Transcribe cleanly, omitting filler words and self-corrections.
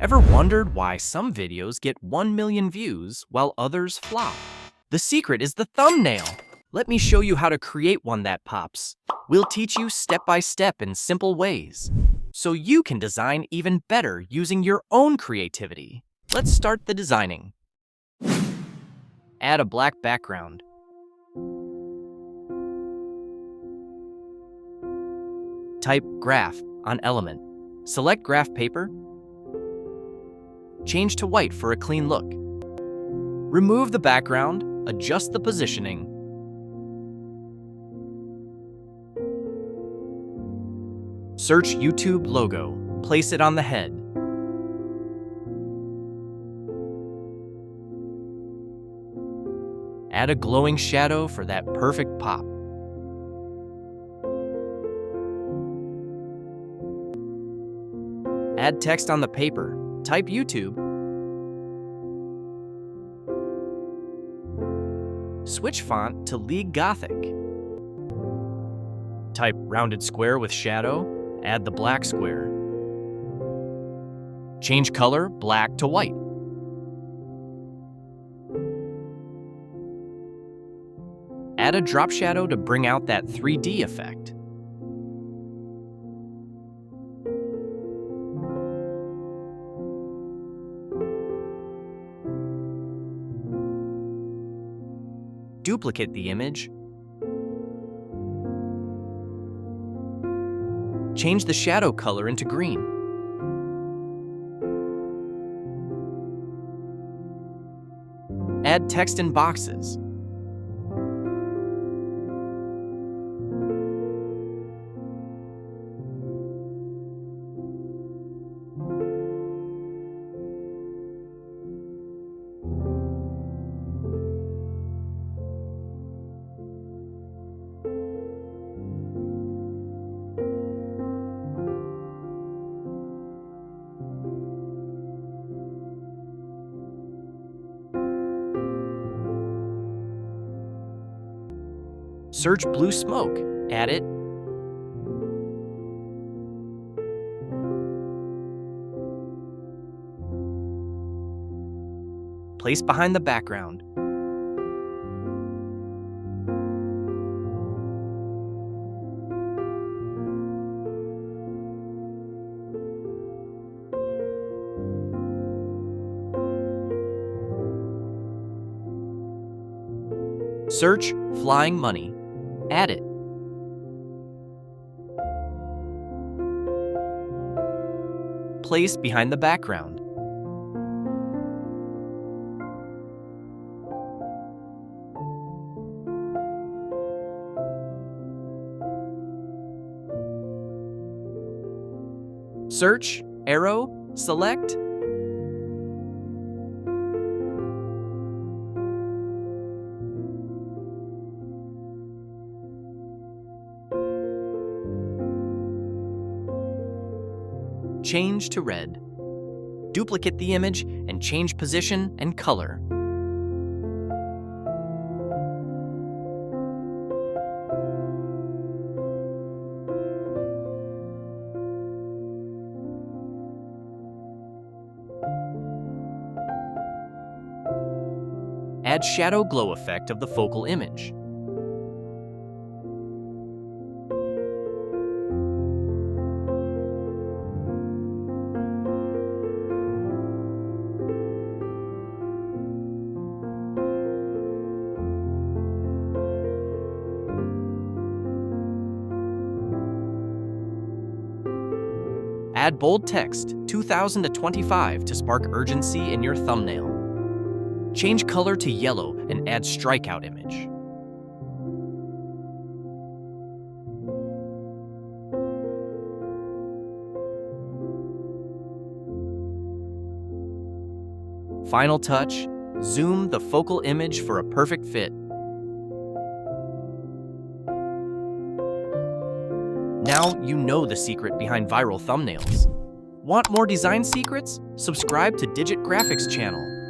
Ever wondered why some videos get 1 million views while others flop? The secret is the thumbnail. Let me show you how to create one that pops. We'll teach you step by step in simple ways, so you can design even better using your own creativity. Let's start the designing. Add a black background. Type graph on element. Select graph paper. Change to white for a clean look. Remove the background, adjust the positioning. Search YouTube logo, place it on the head. Add a glowing shadow for that perfect pop. Add text on the paper. Type YouTube. Switch font to League Gothic. Type rounded square with shadow. Add the black square. Change color black to white. Add a drop shadow to bring out that 3D effect. Duplicate the image. Change the shadow color into green. Add text in boxes. Search blue smoke. Add it. Place behind the background. Search flying money. Add it. Place behind the background. Search, arrow, select. Change to red. Duplicate the image and change position and color. Add shadow glow effect of the focal image. Add bold text, 2000 to 25 to spark urgency in your thumbnail. Change color to yellow and add strikeout image. Final touch, zoom the focal image for a perfect fit. Now you know the secret behind viral thumbnails. Want more design secrets? Subscribe to Digitgraphix channel.